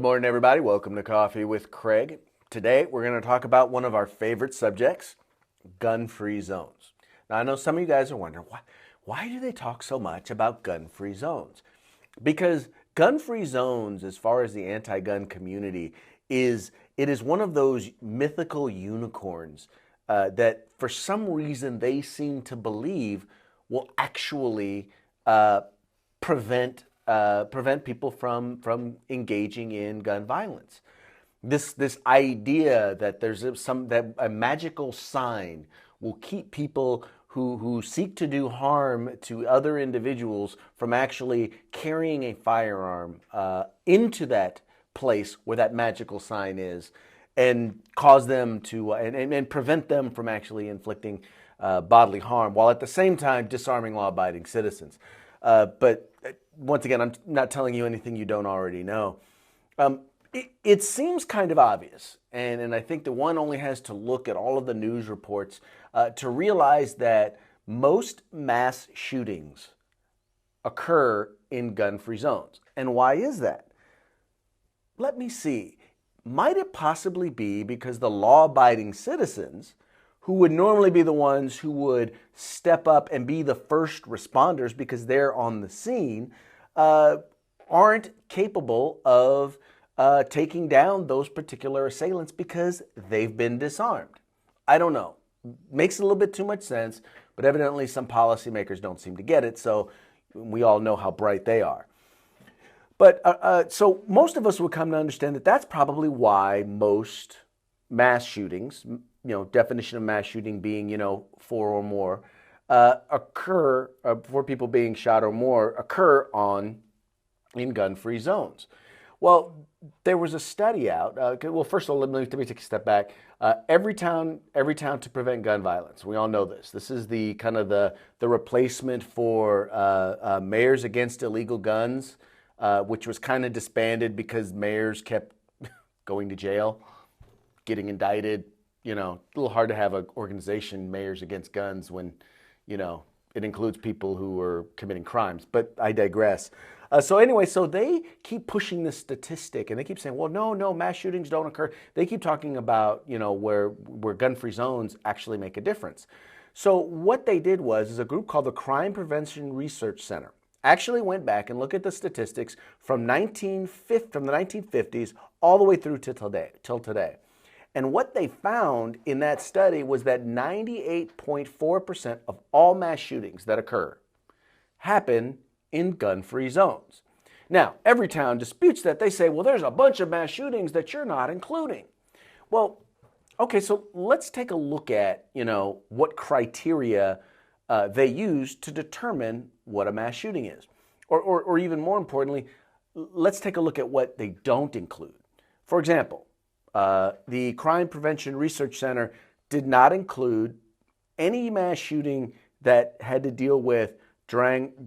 morning, everybody. Welcome to Coffee with Craig. Today, we're going to talk about one of our favorite subjects, gun-free zones. Now, I know some of you guys are wondering, why do they talk so much about gun-free zones? Because gun-free zones, as far as the anti-gun community, it is one of those mythical unicorns that, for some reason, they seem to believe will actually prevent people from engaging in gun violence. This idea that that a magical sign will keep people who seek to do harm to other individuals from actually carrying a firearm into that place where that magical sign is, and cause them to and prevent them from actually inflicting bodily harm, while at the same time disarming law-abiding citizens. But once again, I'm not telling you anything you don't already know. It seems kind of obvious, and I think that one only has to look at all of the news reports to realize that most mass shootings occur in gun-free zones. And why is that? Let me see. Might it possibly be because the law-abiding citizens, who would normally be the ones who would step up and be the first responders because they're on the scene, aren't capable of taking down those particular assailants because they've been disarmed? I don't know. Makes a little bit too much sense, but evidently some policymakers don't seem to get it, so we all know how bright they are. But so most of us would come to understand that that's probably why most mass shootings, definition of mass shooting being, 4 or more, occur, 4 people being shot or more, occur in gun-free zones. Well, there was a study out. Well, first of all, let me take a step back. Every town to prevent gun violence. We all know this. This is the kind of the replacement for Mayors Against Illegal Guns, which was kind of disbanded because mayors kept going to jail, getting indicted. A little hard to have an organization, Mayors Against Guns, when, it includes people who are committing crimes. But I digress. So they keep pushing this statistic, and they keep saying, well, no, mass shootings don't occur. They keep talking about, where gun-free zones actually make a difference. So what they did is a group called the Crime Prevention Research Center actually went back and looked at the statistics from the 1950s all the way through till today. And what they found in that study was that 98.4% of all mass shootings that occur happen in gun-free zones. Now, every town disputes that. They say, well, there's a bunch of mass shootings that you're not including. Well, okay, so let's take a look at, what criteria they use to determine what a mass shooting is. Or even more importantly, let's take a look at what they don't include. For example, the Crime Prevention Research Center did not include any mass shooting that had to deal with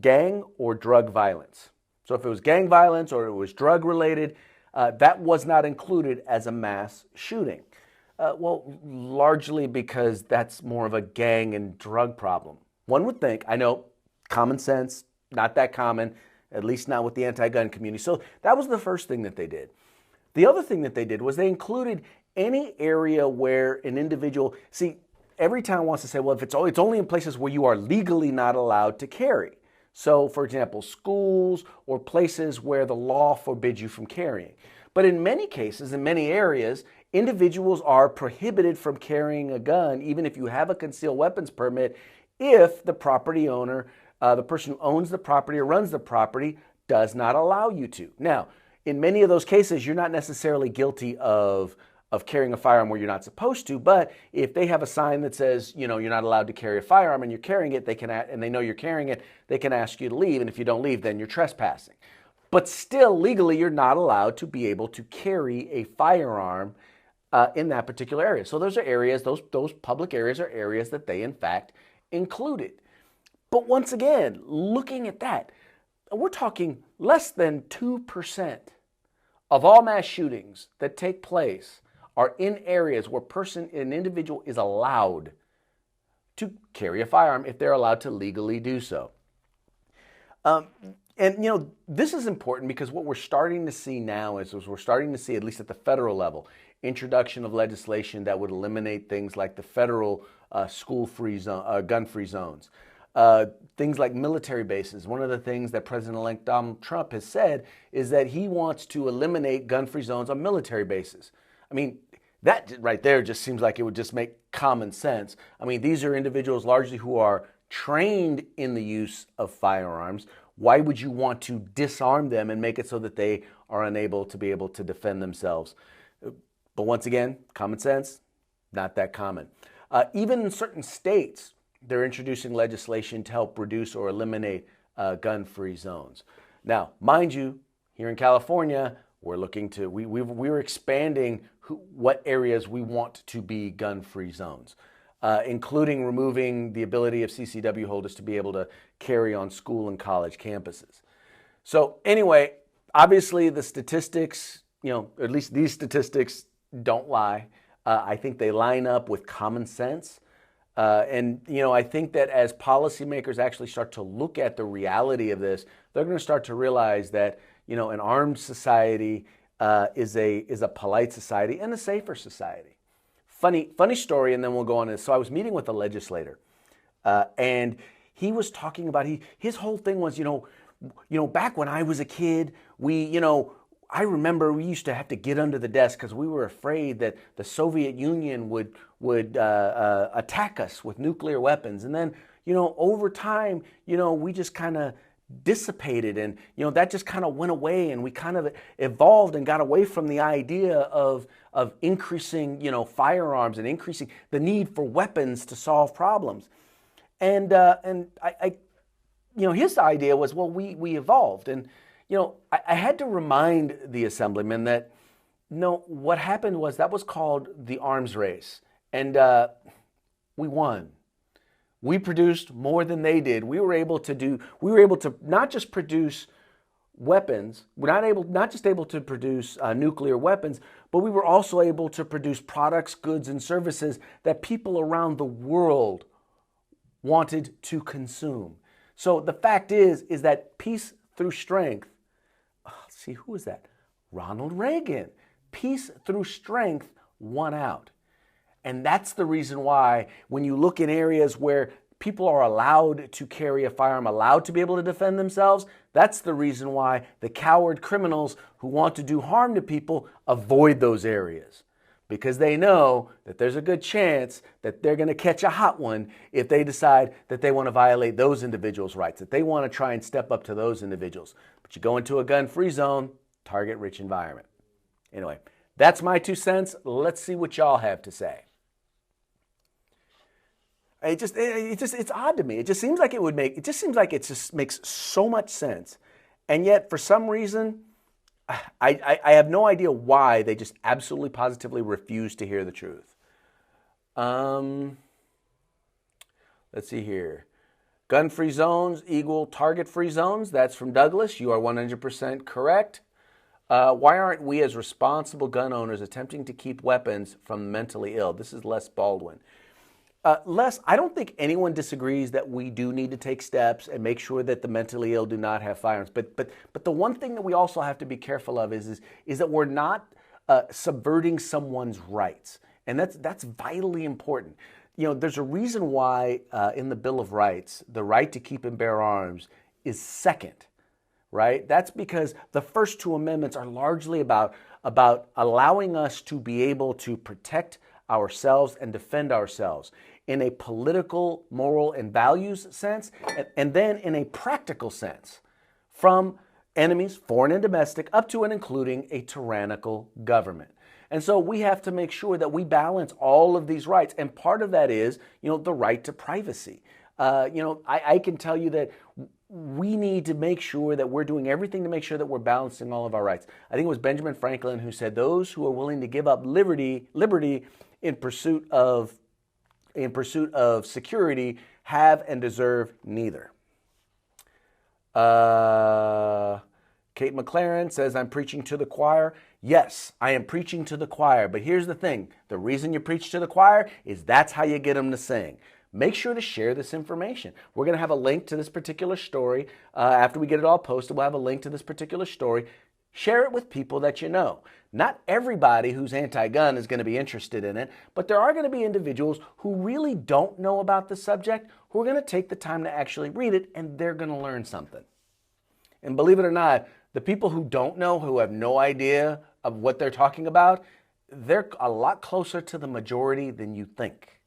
gang or drug violence. So if it was gang violence or it was drug related, that was not included as a mass shooting. Largely because that's more of a gang and drug problem. One would think, I know, common sense, not that common, at least not with the anti-gun community. So that was the first thing that they did. The other thing that they did was they included any area where an individual, every town wants to say, well, if it's only in places where you are legally not allowed to carry. So, for example, schools or places where the law forbids you from carrying. But in many cases, in many areas, individuals are prohibited from carrying a gun, even if you have a concealed weapons permit, if the property owner, the person who owns the property or runs the property, does not allow you to. Now, in many of those cases, you're not necessarily guilty of carrying a firearm where you're not supposed to, but if they have a sign that says, you're not allowed to carry a firearm and you're carrying it, and they know you're carrying it, they can ask you to leave, and if you don't leave, then you're trespassing. But still, legally, you're not allowed to be able to carry a firearm in that particular area. So those are areas, those public areas are areas that they, in fact, included. But once again, looking at that, we're talking less than 2% of all mass shootings that take place are in areas where an individual is allowed to carry a firearm if they're allowed to legally do so. And, this is important because what we're starting to see now is we're starting to see, at least at the federal level, introduction of legislation that would eliminate things like the federal school-free zone, gun-free zones. Things like military bases. One of the things that President-elect Donald Trump has said is that he wants to eliminate gun-free zones on military bases. I mean, that right there just seems like it would just make common sense. I mean, these are individuals largely who are trained in the use of firearms. Why would you want to disarm them and make it so that they are unable to be able to defend themselves? But once again, common sense, not that common. Even in certain states, they're introducing legislation to help reduce or eliminate gun-free zones. Now, mind you, here in California, we're looking to, we're expanding what areas we want to be gun-free zones. Including removing the ability of CCW holders to be able to carry on school and college campuses. So anyway, obviously the statistics, at least these statistics don't lie. I think they line up with common sense. And I think that as policymakers actually start to look at the reality of this, they're going to start to realize that, an armed society is a polite society and a safer society. Funny story, and then we'll go on this. So I was meeting with a legislator, and he was talking about his whole thing was, back when I was a kid, I remember we used to have to get under the desk because we were afraid that the Soviet Union would attack us with nuclear weapons, and then over time, we just kind of dissipated, and that just kind of went away, and we kind of evolved and got away from the idea of increasing firearms and increasing the need for weapons to solve problems. And I his idea was, well, we evolved, and I had to remind the assemblyman that no, what happened was that was called the arms race, and we won. We produced more than they did. We were able to not just produce weapons. We're not just able to produce nuclear weapons, but we were also able to produce products, goods, and services that people around the world wanted to consume. So the fact is that peace through strength. Let's see, who is that? Ronald Reagan. Peace through strength won out. And that's the reason why when you look in areas where people are allowed to carry a firearm, allowed to be able to defend themselves, that's the reason why the coward criminals who want to do harm to people avoid those areas. Because they know that there's a good chance that they're going to catch a hot one if they decide that they want to violate those individuals' rights, that they want to try and step up to those individuals. But you go into a gun-free zone, target-rich environment. Anyway, that's my 2 cents. Let's see what y'all have to say. It's odd to me. It just seems like it just makes so much sense. And yet, for some reason, I have no idea why they just absolutely positively refuse to hear the truth. Let's see here. Gun-free zones equal target-free zones. That's from Douglas. You are 100% correct. Why aren't we as responsible gun owners attempting to keep weapons from the mentally ill? This is Les Baldwin. Les, I don't think anyone disagrees that we do need to take steps and make sure that the mentally ill do not have firearms. But the one thing that we also have to be careful of is that we're not subverting someone's rights. And that's vitally important. There's a reason why in the Bill of Rights, the right to keep and bear arms is second, right? That's because the first 2 amendments are largely about allowing us to be able to protect ourselves and defend ourselves in a political, moral, and values sense, and then in a practical sense from enemies, foreign and domestic, up to and including a tyrannical government. And so we have to make sure that we balance all of these rights. And part of that is, the right to privacy. I can tell you that we need to make sure that we're doing everything to make sure that we're balancing all of our rights. I think it was Benjamin Franklin who said, those who are willing to give up liberty in pursuit of security have and deserve neither. Kate McLaren says, I'm preaching to the choir. Yes, I am preaching to the choir. But here's the thing. The reason you preach to the choir is that's how you get them to sing. make sure to share this information. We're going to have a link to this particular story. After we get it all posted, we'll have a link to this particular story. Share it with people that you know. Not everybody who's anti-gun is going to be interested in it, but there are going to be individuals who really don't know about the subject who are going to take the time to actually read it, and they're going to learn something. And believe it or not, the people who don't know, who have no idea of what they're talking about, they're a lot closer to the majority than you think.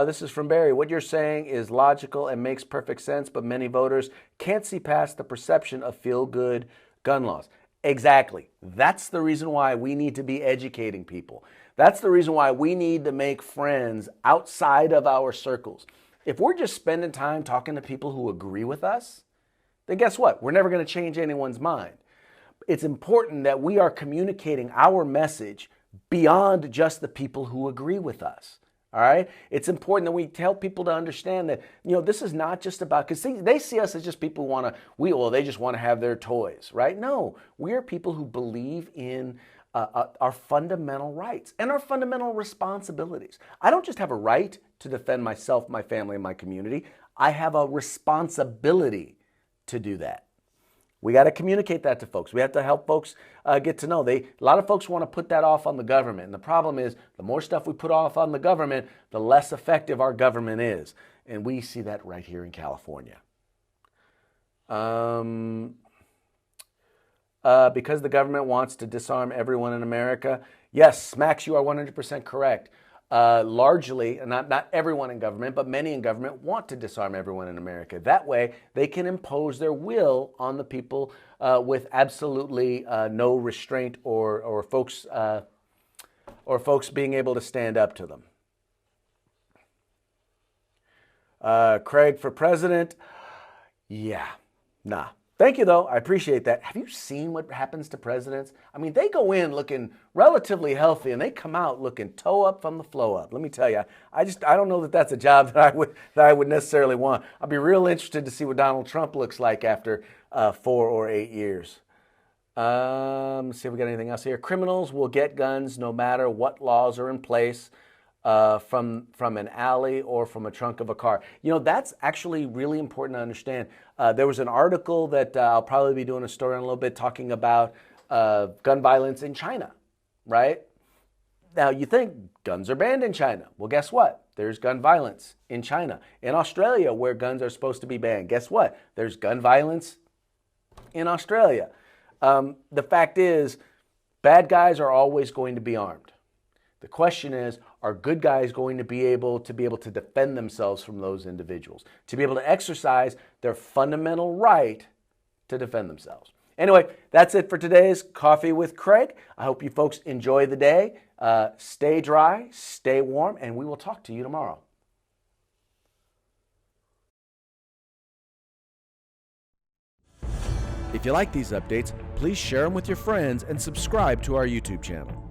This is from Barry. What you're saying is logical and makes perfect sense, but many voters can't see past the perception of feel-good gun laws. Exactly. That's the reason why we need to be educating people. That's the reason why we need to make friends outside of our circles. If we're just spending time talking to people who agree with us, then guess what? We're never going to change anyone's mind. It's important that we are communicating our message beyond just the people who agree with us. All right? It's important that we tell people to understand that, this is not just about, because they see us as just people who they just want to have their toys, right? No, we are people who believe in our fundamental rights and our fundamental responsibilities. I don't just have a right to defend myself, my family, and my community. I have a responsibility to do that. We got to communicate that to folks. We have to help folks get to know. A lot of folks want to put that off on the government. And the problem is, the more stuff we put off on the government, the less effective our government is. And we see that right here in California. Because the government wants to disarm everyone in America. Yes, Max, you are 100% correct. Largely, not everyone in government, but many in government want to disarm everyone in America. That way, they can impose their will on the people with absolutely no restraint or folks being able to stand up to them. Craig for president? Yeah, nah. Thank you, though. I appreciate that. Have you seen what happens to presidents? I mean, they go in looking relatively healthy, and they come out looking toe up from the flow up. Let me tell you, I don't know that that's a job that I would necessarily want. I'd be real interested to see what Donald Trump looks like after 4 or 8 years. Let's see if we got anything else here. Criminals will get guns no matter what laws are in place. From an alley or from a trunk of a car. That's actually really important to understand. There was an article that I'll probably be doing a story on a little bit talking about gun violence in China, right? Now, you think guns are banned in China. Well, guess what? There's gun violence in China. In Australia, where guns are supposed to be banned, guess what? There's gun violence in Australia. The fact is, bad guys are always going to be armed. The question is, are good guys going to be able to defend themselves from those individuals, to be able to exercise their fundamental right to defend themselves? Anyway, that's it for today's Coffee with Craig. I hope you folks enjoy the day. Stay dry, stay warm, and we will talk to you tomorrow. If you like these updates, please share them with your friends and subscribe to our YouTube channel.